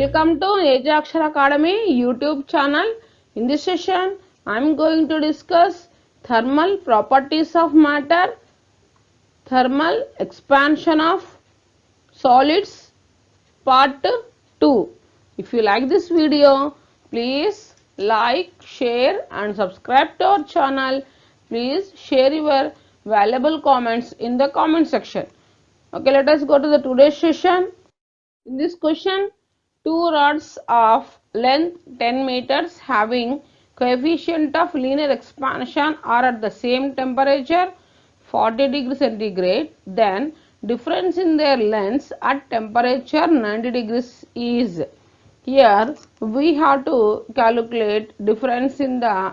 Welcome to Ajaxar Academy YouTube channel. In this session, I am going to discuss thermal properties of matter, thermal expansion of solids, part 2. If you like this video, please like, share and subscribe to our channel. Please share your valuable comments in the comment section. Okay, let us go to the today's session. In this question, two rods of length 10 meters having coefficient of linear expansion are at the same temperature 40 degrees centigrade, then difference in their lengths at temperature 90 degrees is. Here we have to calculate difference in the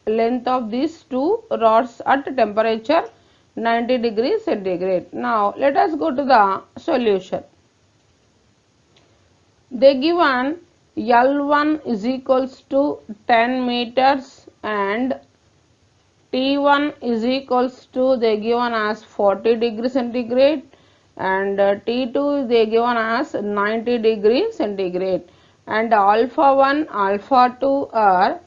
length of these two rods at temperature 90 degrees centigrade. Now let us go to the solution. They given L1 is equals to 10 meters and T1 is equals to they given as 40 degree centigrade and T2 they given as 90 degree centigrade and alpha 1 alpha 2 are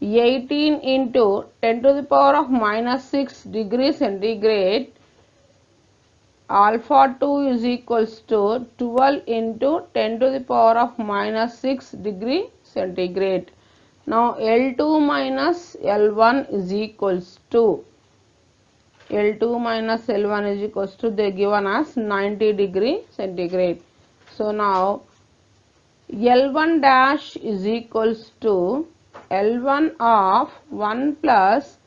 18 into 10 to the power of minus 6 degree centigrade, alpha 2 is equals to 12 into 10 to the power of minus 6 degree centigrade. Now L2 minus L1 is equals to L2 minus L1 is equals to they given as 90 degree centigrade. So now L1 dash is equals to L1 of 1 plus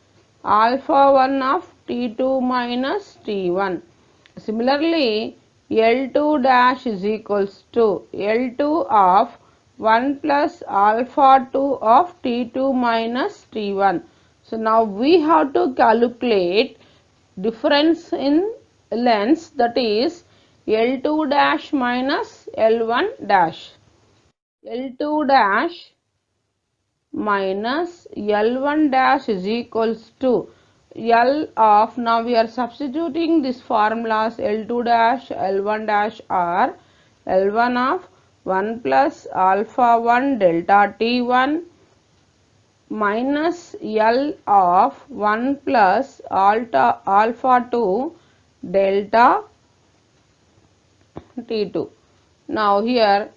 alpha 1 of T2 minus T1. Similarly, L2 dash is equals to L2 of 1 plus alpha 2 of T2 minus T1. So now we have to calculate difference in lengths, that is L2 dash minus L1 dash. L2 dash minus L1 dash is equals to L of, now we are substituting this formulas L2 dash L1 dash are L1 of 1 plus alpha 1 delta T1 minus L of 1 plus alpha 2 delta T2. Now here,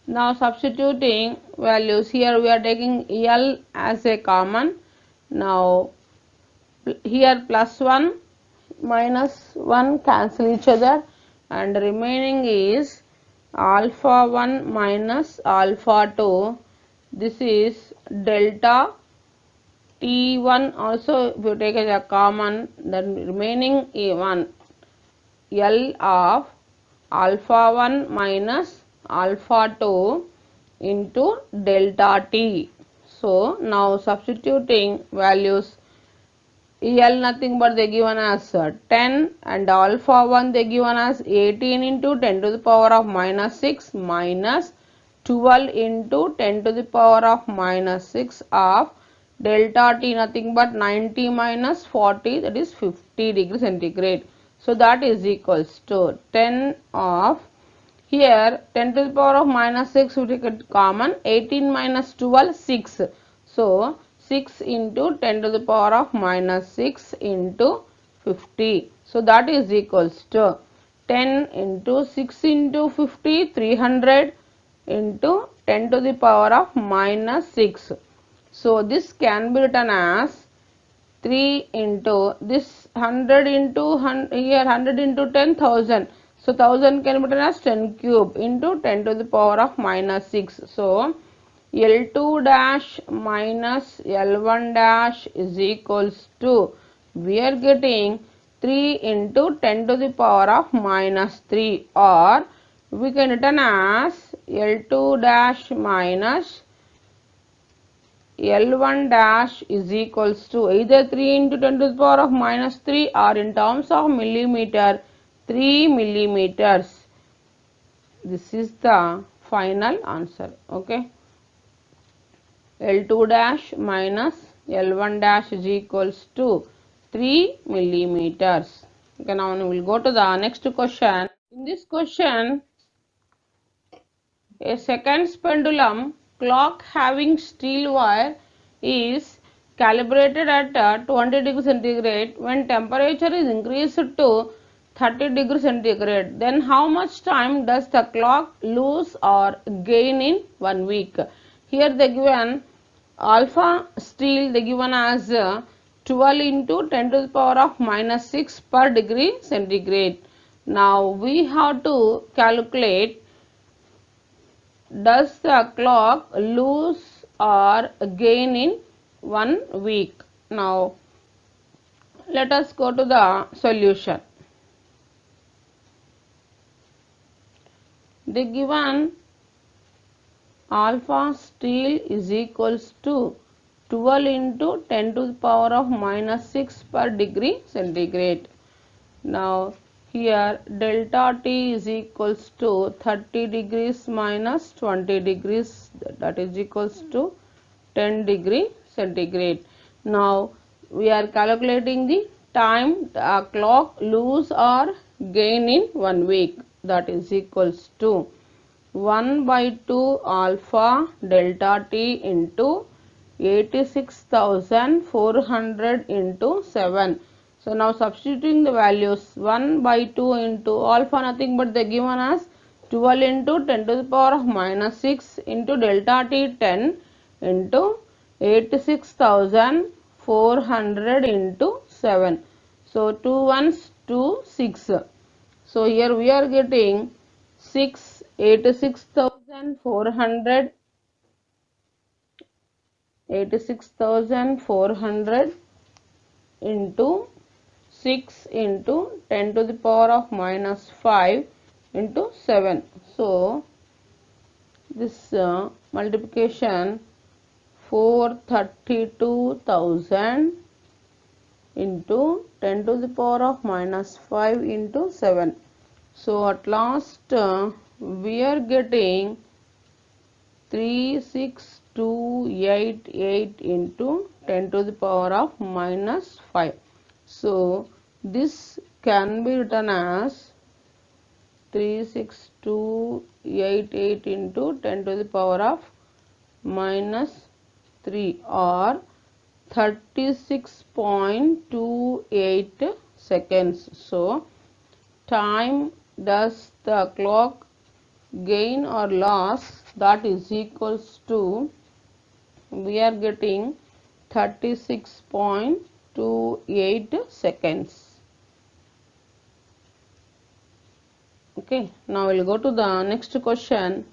now substituting values, here we are taking L as a common. Now here plus 1 minus 1 cancel each other and remaining is alpha 1 minus alpha 2. This is delta T1 also, if you take as a common, then remaining A1 L of alpha 1 minus alpha 2 into delta T. So now substituting values, L nothing but they given as 10 and alpha 1 they given as 18 into 10 to the power of minus 6 minus 12 into 10 to the power of minus 6 of delta T nothing but 90 minus 40, that is 50 degree centigrade. So that is equals to 10 of, here 10 to the power of minus 6 we take it common, 18 minus 12 6. So 6 into 10 to the power of minus 6 into 50. So that is equals to 10 into 6 into 50, 300 into 10 to the power of minus 6. So this can be written as 3 into this 100 into here 100 into 10,000. So 1000 can be written as 10 cube into 10 to the power of minus 6. So L2 dash minus L1 dash is equals to, we are getting 3 into 10 to the power of minus 3, or we can written as L2 dash minus L1 dash is equals to either 3 into 10 to the power of minus 3 or in terms of millimeter 3 millimeters. This is the final answer. Okay. L2 dash minus L1 dash is equals to 3 millimeters. Okay, now we will go to the next question. In this question, A seconds pendulum clock having steel wire is calibrated at 20 degree centigrade when temperature is increased to 30 degree centigrade. Then how much time does the clock lose or gain in 1 week? Here they given alpha steel, they given as 12 into 10 to the power of minus 6 per degree centigrade. Now we have to calculate, does the clock lose or gain in 1 week? Now let us go to the solution. The given alpha steel is equals to 12 into 10 to the power of minus 6 per degree centigrade. Now here delta T is equals to 30 degrees minus 20 degrees, that is equals to 10 degree centigrade. Now we are calculating the time clock lose or gain in 1 week, that is equals to 1 by 2 alpha delta T into 86,400 into 7. So now substituting the values, 1 by 2 into alpha nothing but they given us 12 into 10 to the power of minus 6 into delta T 10 into 86,400 into 7. So 2 ones 2 6. So here we are getting 86,400 into 6 into 10 to the power of minus 5 into 7. So this multiplication 432,000 into 10 to the power of minus 5 into 7. So at last we are getting 36288 into 10 to the power of minus 5. So this can be written as 36288 into 10 to the power of minus 3 or 36.28 seconds. So time does the clock gain or loss, that is equals to, we are getting 36.28 seconds. Okay, now we'll go to the next question.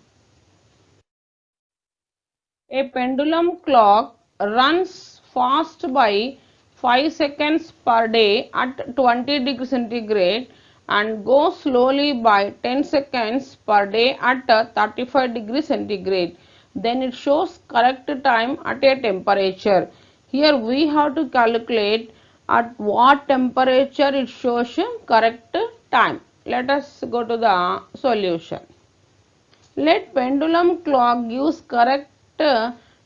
A pendulum clock runs fast by 5 seconds per day at 20 degree centigrade and goes slowly by 10 seconds per day at 35 degree centigrade. Then it shows correct time at a temperature. Here we have to calculate at what temperature it shows correct time. Let us go to the solution. Let pendulum clock gives correct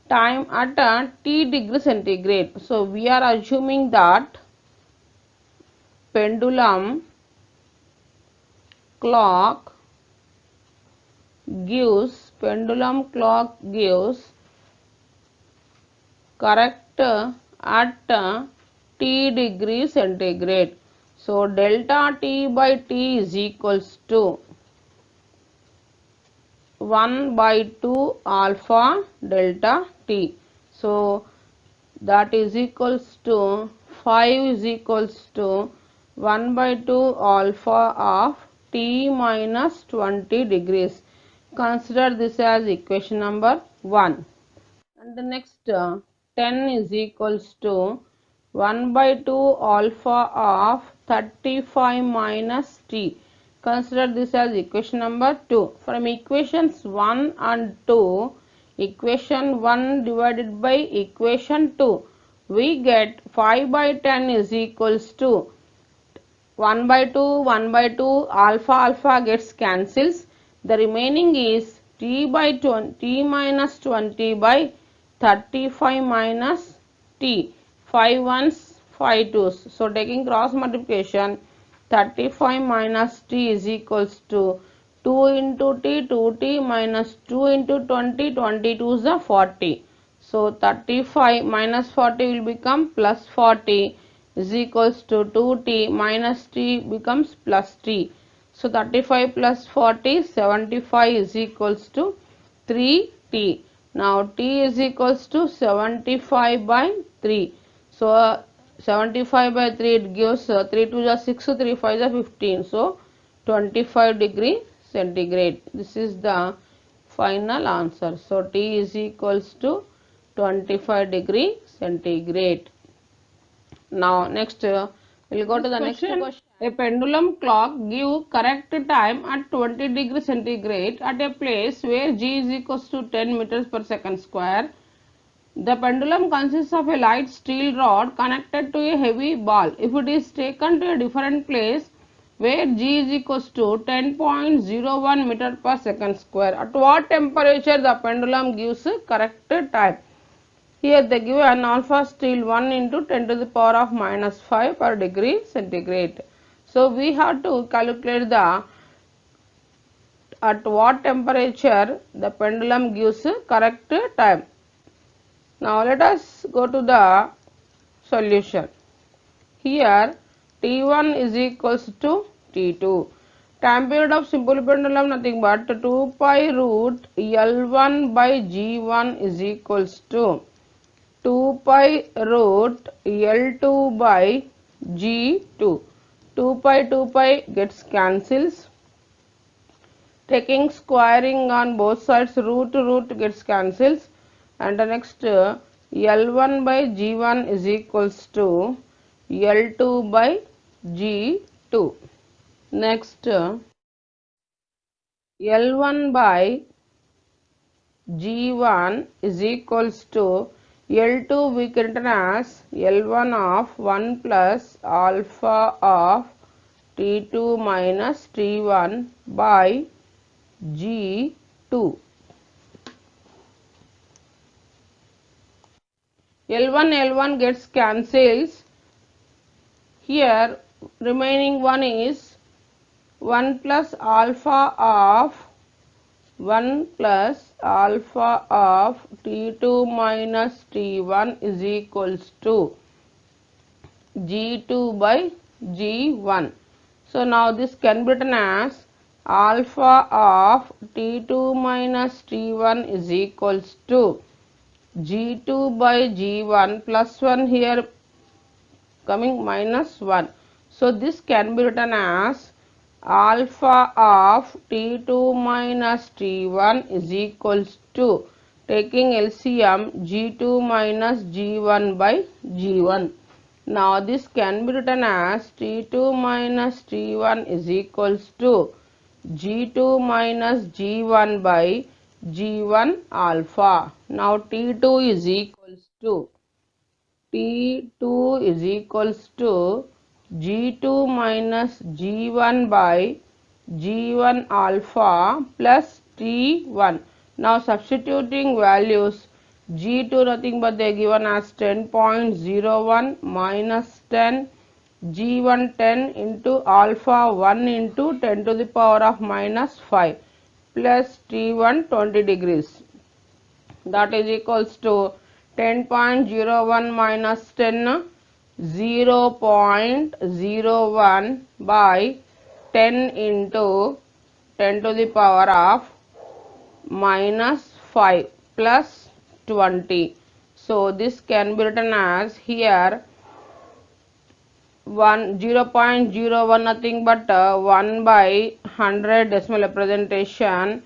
time at T degree centigrade. So we are assuming that pendulum clock gives correct at T degree centigrade. So delta T by T is equals to 1 by 2 alpha delta T. So that is equals to 5 is equals to 1 by 2 alpha of T minus 20 degrees. Consider this as equation number 1. And the next 10 is equals to 1 by 2 alpha of 35 minus T. Consider this as equation number 2. From equations 1 and 2, equation 1 divided by equation 2, we get 5 by 10 is equals to 1 by 2, 1 by 2, alpha gets cancels. The remaining is T by 20, T minus 20 by 35 minus T. 5 ones, 5 twos. So taking cross multiplication, 35 minus T is equals to 2 into t, 2t minus 2 into 20, 22 is the 40. So 35 minus 40 will become plus 40 is equals to 2t minus t becomes plus t. So 35 plus 40, 75 is equals to 3t. Now t is equals to 75 by 3. So 75 by 3 it gives 3 to the 6, 3 5 is 15. So 25 degree centigrade. This is the final answer. So T is equals to 25 degree centigrade. Now next we'll go to the next question. A pendulum clock give correct time at 20 degree centigrade at a place where G is equals to 10 meters per second square. The pendulum consists of a light steel rod connected to a heavy ball. If it is taken to a different place where G is equals to 10.01 meter per second square, at what temperature the pendulum gives correct time? Here they give an alpha steel 1 into 10 to the power of minus 5 per degree centigrade. So we have to calculate the at what temperature the pendulum gives correct time. Now let us go to the solution. Here T1 is equals to T2. Time period of simple pendulum nothing but 2 pi root L1 by G1 is equals to 2 pi root L2 by G2. 2 pi gets cancels. Taking squaring on both sides, root to root gets cancels, and the next L1 by G1 is equals to L2 by G2. Next L1 by G1 is equals to L2 we can written as L1 of 1 plus alpha of T2 minus T1 by G2. L1 gets cancels. Here remaining one is 1 plus alpha of 1 plus alpha of T2 minus T1 is equals to G2 by G1. So now this can be written as alpha of T2 minus T1 is equals to G2 by G1 plus 1 here coming minus 1. So this can be written as alpha of T2 minus T1 is equals to taking LCM G2 minus G1 by G1. Now this can be written as T2 minus T1 is equals to G2 minus G1 by G1 alpha. Now T2 is equals to T2 is equals to G2 minus G1 by G1 alpha plus T1. Now substituting values, G2 nothing but they are given as 10.01 minus 10, G1 10 into alpha 1 into 10 to the power of minus 5 plus T1 20 degrees, that is equals to 10.01 minus 10, 0.01 by 10 into 10 to the power of minus 5 plus 20. So this can be written as here 0.01 nothing but 1 by 100 decimal representation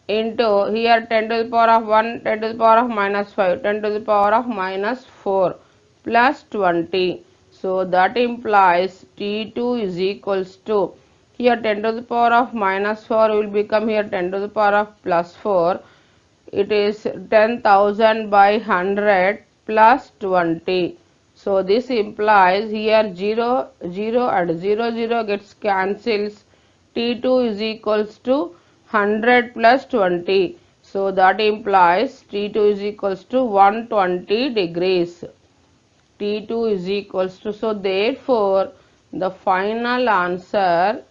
into here 10 to the power of 1, 10 to the power of minus 5, 10 to the power of minus 4 plus 20. So that implies T2 is equals to here 10 to the power of minus 4 will become here 10 to the power of plus 4. It is 10,000 by 100 plus 20. So this implies here 0, 0 and 0, 0 gets cancels. T2 is equals to 100 plus 20. So that implies T2 is equals to 120 degrees. T2 is equals to, so therefore the final answer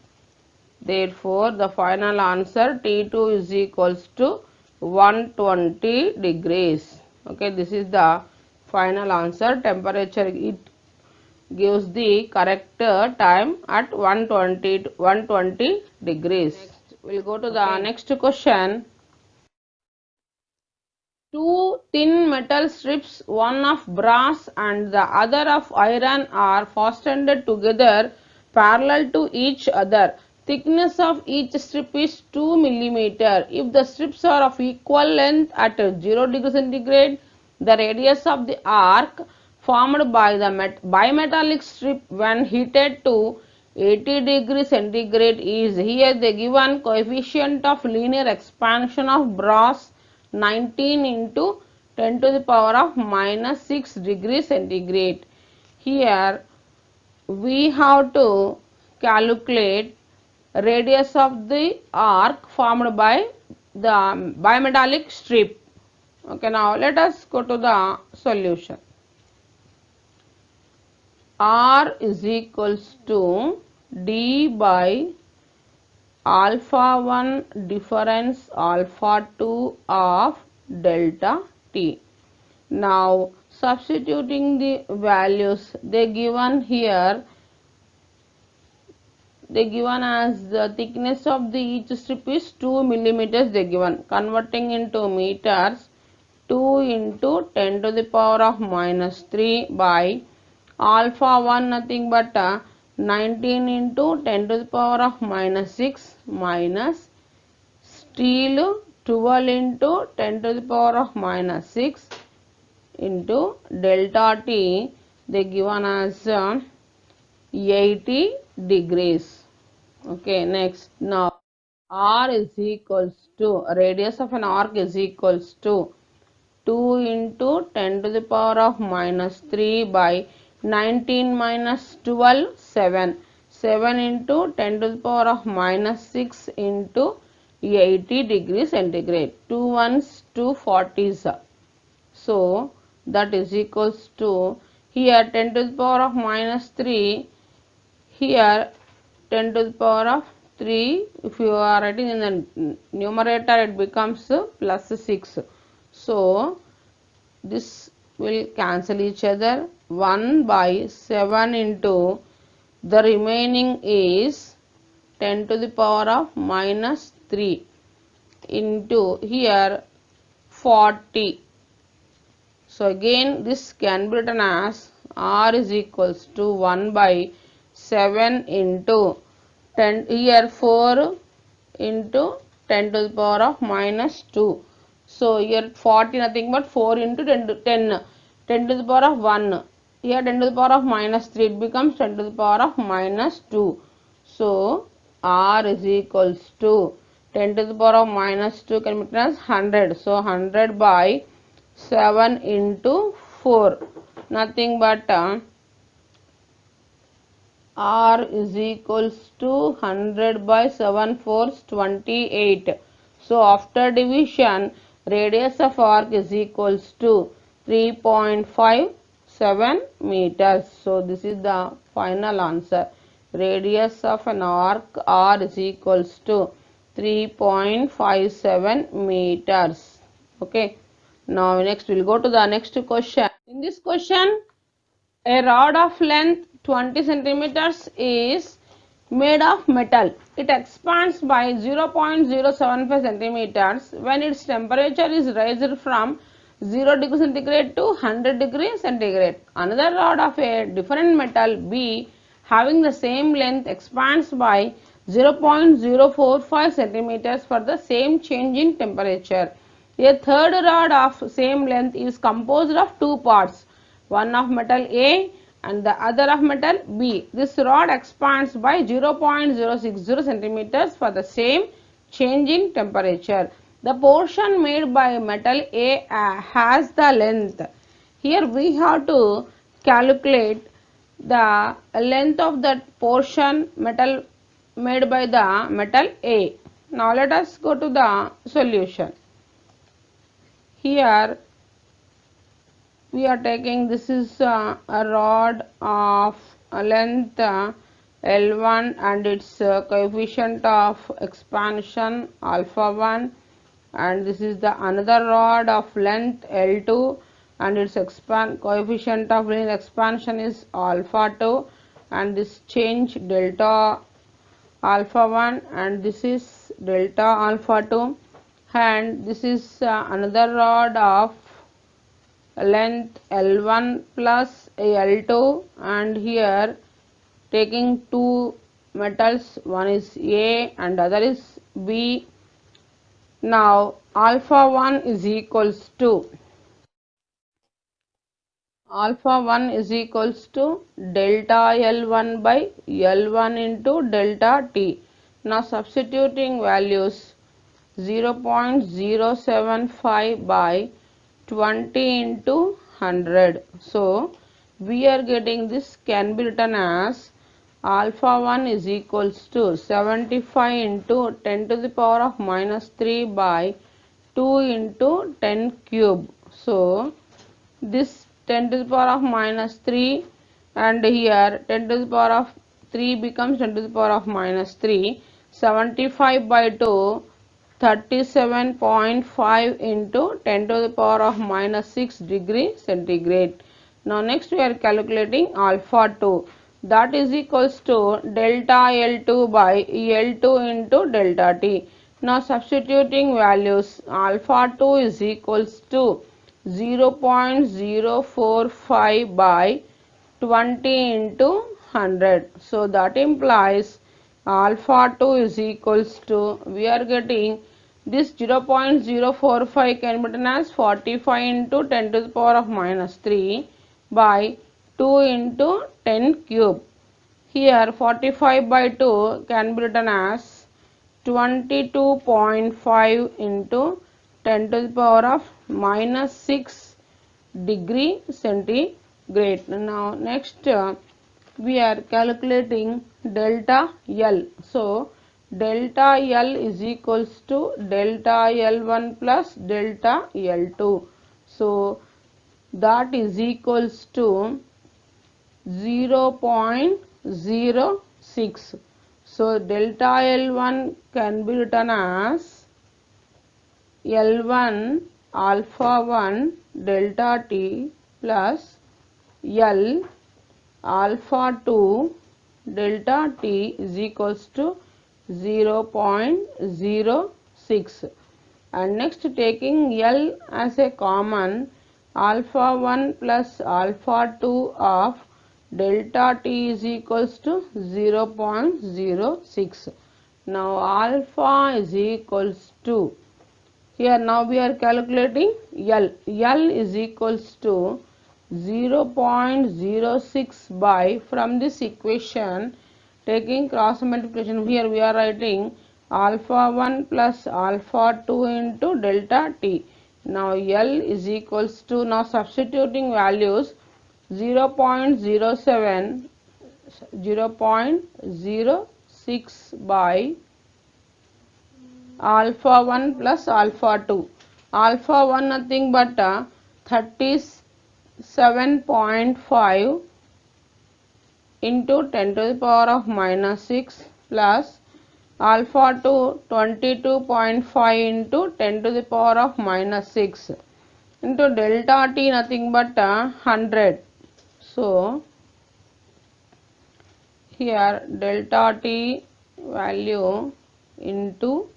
Therefore, the final answer T2 is equals to 120 degrees. Okay, this is the final answer. Temperature, it gives the correct time at 120 degrees. Next, we'll go to the next question. Two thin metal strips, one of brass and the other of iron, are fastened together parallel to each other. Thickness of each strip is 2 millimeter. If the strips are of equal length at 0 degree centigrade, the radius of the arc formed by the bimetallic strip when heated to 80 degree centigrade is here the given coefficient of linear expansion of brass 19 into 10 to the power of minus 6 degree centigrade. Here we have to calculate radius of the arc formed by the bimetallic strip. Okay, now let us go to the solution. R is equals to D by alpha 1 difference alpha 2 of delta T. Now substituting the values they given here, they given as the thickness of the each strip is 2 millimeters, they given, converting into meters, 2 into 10 to the power of minus 3 by alpha 1 nothing but 19 into 10 to the power of minus 6 minus steel 12 into 10 to the power of minus 6 into delta T, they given as 80 degrees. Okay, next, now R is equals to, radius of an arc is equals to 2 into 10 to the power of minus 3 by 19 minus 12, 7. 7 into 10 to the power of minus 6 into 80 degrees centigrade. 2 ones, 2 40s. So, that is equals to, here 10 to the power of minus 3, here 10 to the power of 3, if you are writing in the numerator it becomes plus 6. So, this will cancel each other, 1 by 7 into the remaining is 10 to the power of minus 3 into here 40. So again this can be written as R is equals to 1 by 7 into 10, here 4 into 10 to the power of minus 2. So here 40 nothing but 4 into 10 to the power of 1. Here 10 to the power of minus 3, it becomes 10 to the power of minus 2. So R is equals to 10 to the power of minus 2 can be written as 100. So 100 by 7 into 4, nothing but R is equals to 100 by 7 fours 28. So after division, radius of arc is equals to 3.57 meters. So this is the final answer. Radius of an arc R is equals to 3.57 meters. Okay. Now next we'll go to the next question. In this question, a rod of length 20 centimeters is made of metal. It expands by 0.075 centimeters when its temperature is raised from 0 degree centigrade to 100 degree centigrade. Another rod of a different metal B having the same length expands by 0.045 centimeters for the same change in temperature. A third rod of same length is composed of two parts, one of metal A and the other of metal B. This rod expands by 0.060 centimeters for the same change in temperature. The portion made by metal A has the length. Here we have to calculate the length of that portion metal made by the metal A. Now let us go to the solution. Here we are taking, this is a rod of length L1 and its coefficient of expansion alpha 1, and this is the another rod of length L2 and its coefficient of linear expansion is alpha 2, and this change delta alpha 1, and this is delta alpha 2, and this is another rod of length L1 plus L2, and here taking two metals, one is A and other is B. Now alpha 1 is equals to delta L1 by L1 into delta T. Now substituting values 0.075 by 20 into 100. So we are getting this can be written as alpha 1 is equals to 75 into 10 to the power of minus 3 by 2 into 10 cube. So this 10 to the power of minus 3, and here 10 to the power of 3 becomes 10 to the power of minus 3. 75 by 2, 37.5 into 10 to the power of minus 6 degree centigrade. Now next we are calculating alpha 2, that is equals to delta L2 by L2 into delta T. Now substituting values, alpha 2 is equals to 0.045 by 20 into 100. So that implies alpha 2 is equals to, we are getting this 0.045 can be written as 45 into 10 to the power of minus 3 by 2 into 10 cube. Here 45 by 2 can be written as 22.5 into 10 to the power of minus 6 degree centigrade. Now next we are calculating delta L. So delta L is equals to delta L1 plus delta L2. So that is equals to 0.06. So delta L1 can be written as L1 alpha 1 delta T plus L alpha 2 delta T is equals to 0.06. And next taking L as a common, alpha 1 plus alpha 2 of delta T is equals to 0.06. Now alpha is equals to, here now we are calculating L. L is equals to 0.06 by, from this equation taking cross multiplication, here we are writing alpha 1 plus alpha 2 into delta T. Now L is equals to, now substituting values 0.07, 0.06 by alpha 1 plus alpha 2. Alpha 1 nothing but 37.5 into 10 to the power of minus 6 plus alpha 2 22.5 into 10 to the power of minus 6 into delta T nothing but 100. So here delta T value into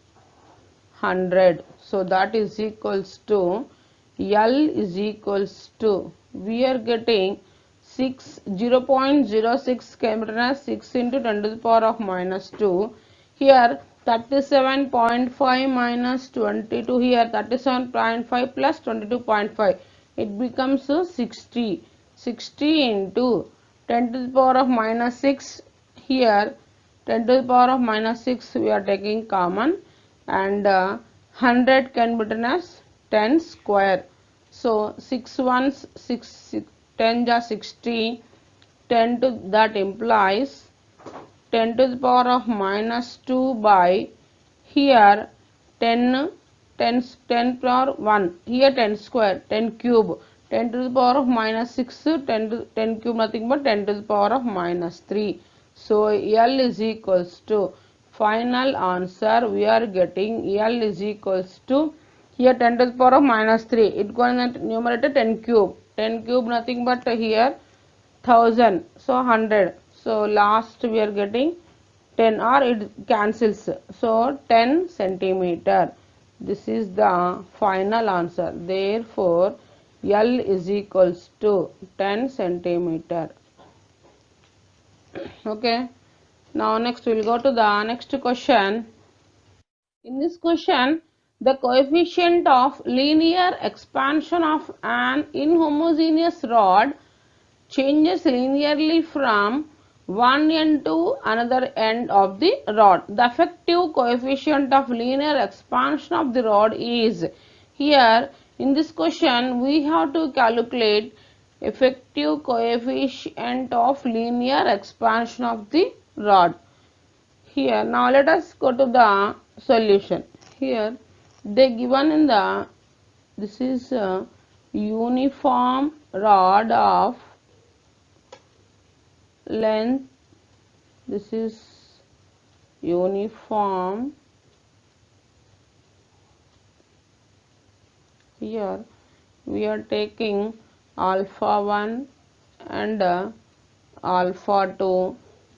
100. So that is equals to L is equals to, we are getting 0.06 can be written as 6 into 10 to the power of minus 2. Here 37.5 minus 22, here 37.5 plus 22.5, it becomes 60. 60 into 10 to the power of minus 6, here 10 to the power of minus 6 we are taking common, and 100 can be written as 10 square. So 6 ones 6, 10 ja 60, 10 to, that implies 10 to the power of minus 2 by, here 10 power 1, here 10 square, 10 cube, 10 to the power of minus 6, 10 cube nothing but 10 to the power of minus 3. So L is equals to, final answer we are getting L is equals to, here 10 to the power of minus 3, it going at numerator 10 cube, 10 cube nothing but here 1000, so 100, so last we are getting 10 or it cancels, so 10 centimeter. This is the final answer. Therefore L is equals to 10 centimeter. Okay, now next we will go to the next question. In this question, the coefficient of linear expansion of an inhomogeneous rod changes linearly from one end to another end of the rod. The effective coefficient of linear expansion of the rod is, here in this question we have to calculate effective coefficient of linear expansion of the rod. Here now let us go to the solution. Here they given in the, this is a uniform rod of length, this is uniform, here we are taking alpha 1 and alpha 2,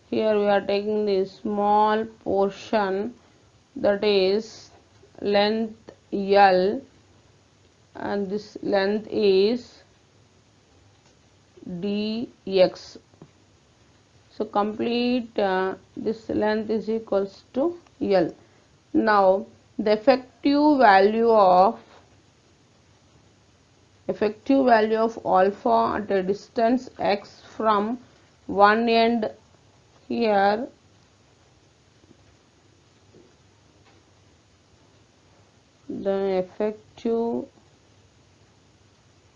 here we are taking this small portion, that is length L, and this length is dx. So complete this length is equals to L. Now the effective value of alpha at a distance x from one end, here the effective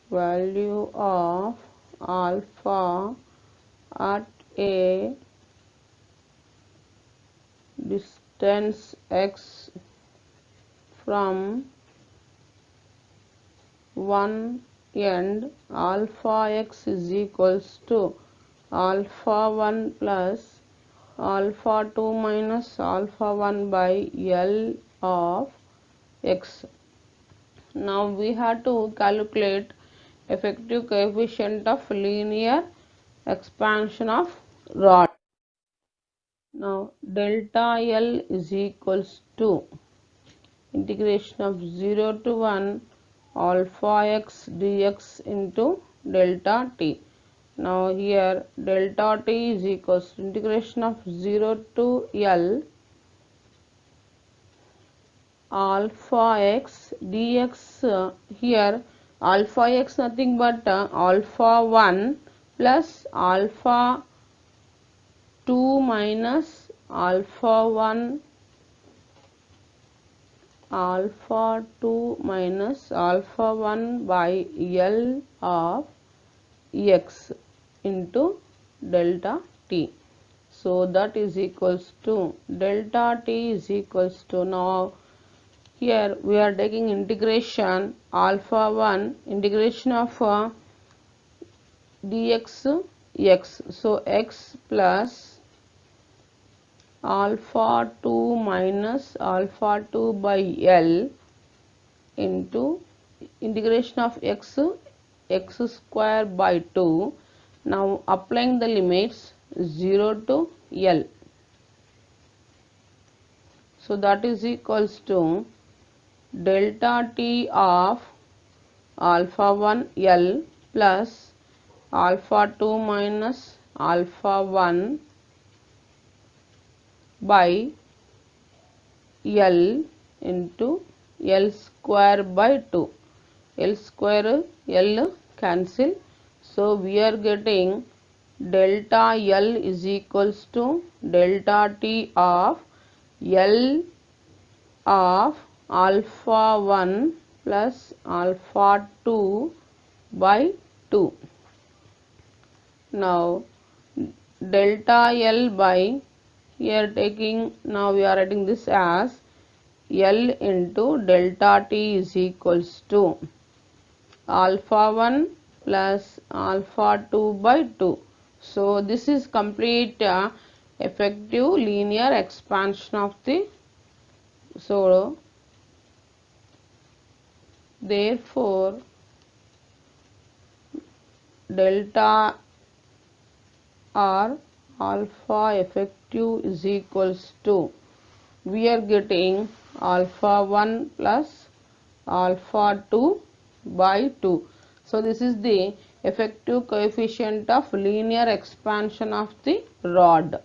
value of alpha at a distance x from one end, alpha x is equals to alpha 1 plus alpha 2 minus alpha 1 by L of x. Now we have to calculate effective coefficient of linear expansion of rod. Now delta L is equals to integration of 0 to 1 alpha x dx into delta t. Now here delta t is equals to integration of 0 to L alpha x dx, here alpha x nothing but alpha 1 plus alpha 2 minus alpha 1, alpha 2 minus alpha 1 by L of x into delta t. So that is equals to delta t is equals to, now here we are taking integration alpha 1 integration of dx x, so x plus alpha 2 minus alpha 2 by L into integration of x square by 2. Now applying the limits 0 to L, so that is equals to delta t of alpha 1 L plus alpha 2 minus alpha 1 by L into L square by 2. L square L cancel, so we are getting delta L is equals to delta t of L of alpha 1 plus alpha 2 by 2. Now delta L by, here taking, now we are writing this as L into delta t is equals to alpha 1 plus alpha 2 by 2. So this is complete effective linear expansion of the, so therefore delta R alpha effective is equals to, we are getting alpha 1 plus alpha 2 by 2. So this is the effective coefficient of linear expansion of the rod,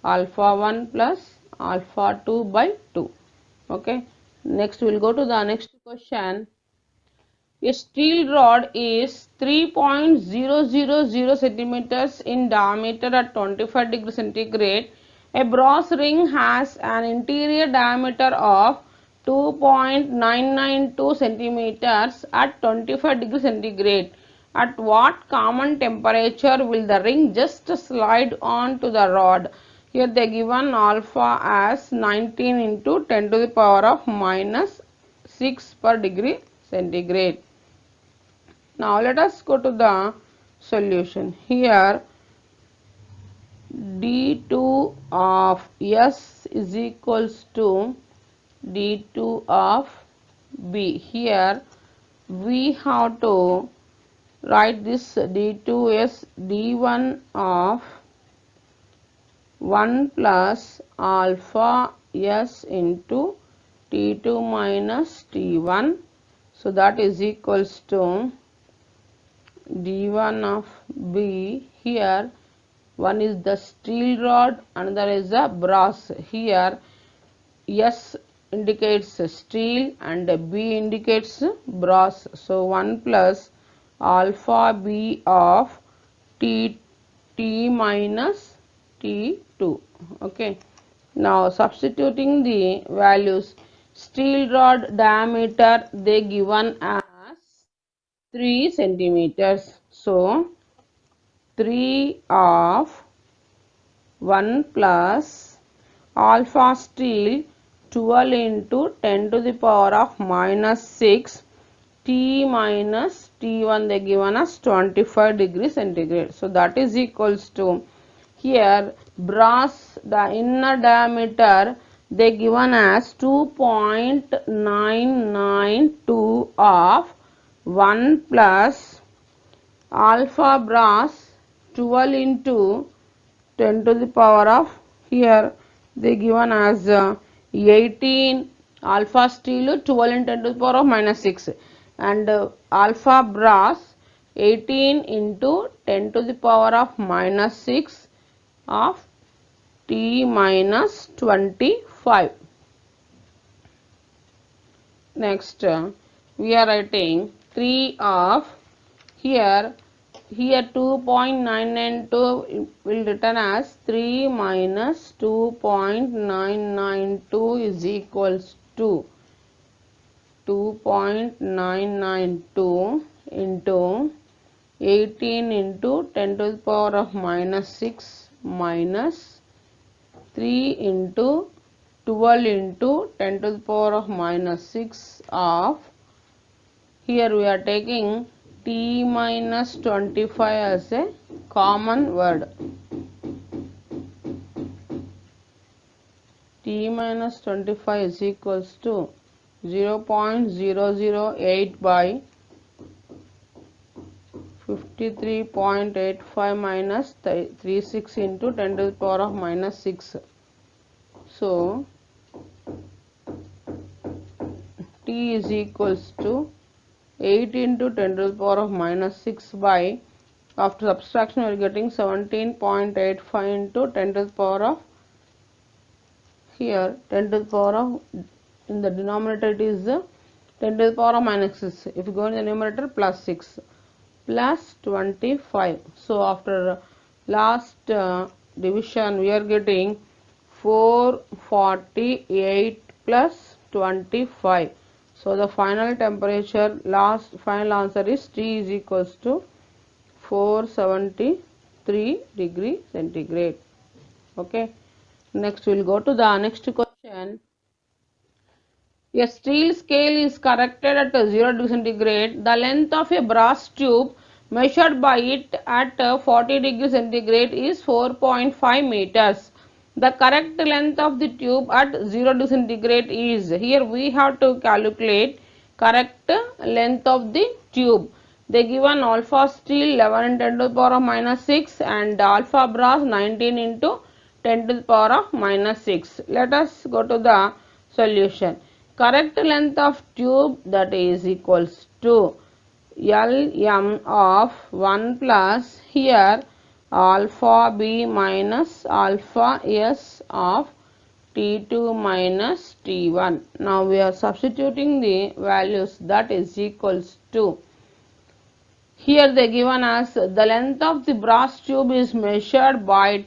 alpha 1 plus alpha 2 by 2. Okay. Next we will go to the next question. A steel rod is 3.000 centimeters in diameter at 25 degrees centigrade. A brass ring has an interior diameter of 2.992 centimeters at 25 degrees centigrade. At what common temperature will the ring just slide onto the rod? Here they given alpha as 19 into 10 to the power of minus 6 per degree centigrade. Now let us go to the solution. Here d2 of s is equals to d2 of b. Here we have to write this d2 as d1 of 1 plus alpha s into t2 minus t1. So that is equals to d1 of b. Here one is the steel rod, another is the brass. Here s indicates steel and b indicates brass. So 1 plus alpha b of t minus t2. Okay. Now substituting the values, steel rod diameter they given as 3 centimeters. So 3 of 1 plus alpha steel 12 into 10 to the power of minus 6 t minus t1 they given us 25 degrees centigrade. So that is equals to, here brass the inner diameter they given as 2.992 of 1 plus alpha brass 12 into 10 to the power of, here they given as 18, alpha steel 12 into 10 to the power of minus 6 and alpha brass 18 into 10 to the power of minus 6 of t minus 25. Next we are writing 3 of, here 2.992 will written as 3 minus 2.992 is equals to 2.992 into 18 into 10 to the power of minus 6 minus 3 into 12 into 10 to the power of minus 6 of, here we are taking t minus 25 as a common word. T minus 25 is equals to 0.008 by 53.85 minus 36 into 10 to the power of minus 6. So T is equals to 8 into 10 to the power of minus 6 by, after subtraction we are getting 17.85 into 10 to the power of, here 10 to the power of, in the denominator it is 10 to the power of minus 6, if you go in the numerator plus 6 plus 25. So after last division we are getting 448 plus 25. So the final temperature, last final answer is T is equals to 473 degree centigrade. Okay. Next we will go to the next question. A steel scale is corrected at 0 degree centigrade. The length of a brass tube measured by it at 40 degrees centigrade is 4.5 meters. The correct length of the tube at 0 degree centigrade is, here we have to calculate correct length of the tube. They given alpha steel 11 into 10 to the power of minus 6 and alpha brass 19 into 10 to the power of minus 6. Let us go to the solution. Correct length of tube, that is equals to Lm of 1 plus, here alpha b minus alpha s of T2 minus T1. Now we are substituting the values, that is equals to, here they given us the length of the brass tube is measured by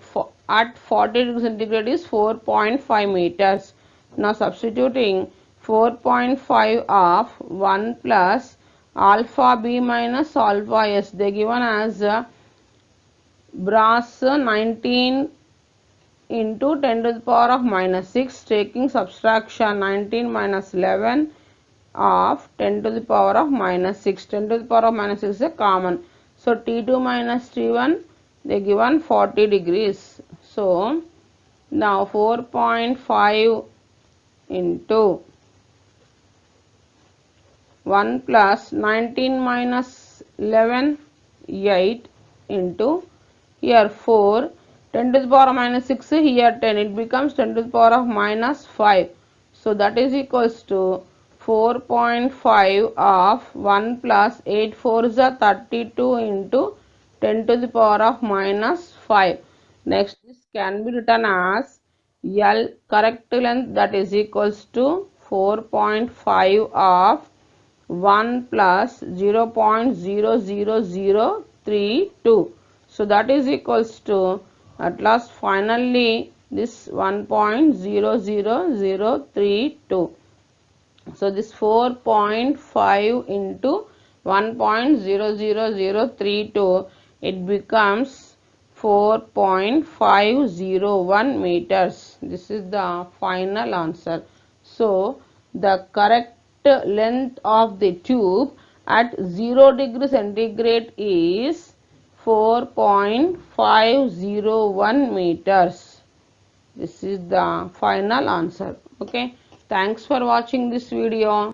at 40 degrees centigrade is 4.5 meters. Now substituting 4.5 of 1 plus alpha b minus alpha s, they given as brass 19 into 10 to the power of minus 6, taking subtraction 19 minus 11 of 10 to the power of minus 6. 10 to the power of minus 6 is a common. So T2 minus T1, they given 40 degrees. So now 4.5 into 1 plus 19 minus 11, 8 into, here 4, 10 to the power of minus 6, here 10, it becomes 10 to the power of minus 5. So that is equals to 4.5 of 1 plus 8 4 is 32 into 10 to the power of minus 5. Next, this can be written as L correct length, that is equals to 4.5 of 1 plus 0.00032. So that is equals to, at last finally this 1.00032. So this 4.5 into 1.00032, it becomes 4.501 meters. This is the final answer. So the correct length of the tube at 0 degree centigrade is 4.501 meters. This is the final answer. Okay. Thanks for watching this video.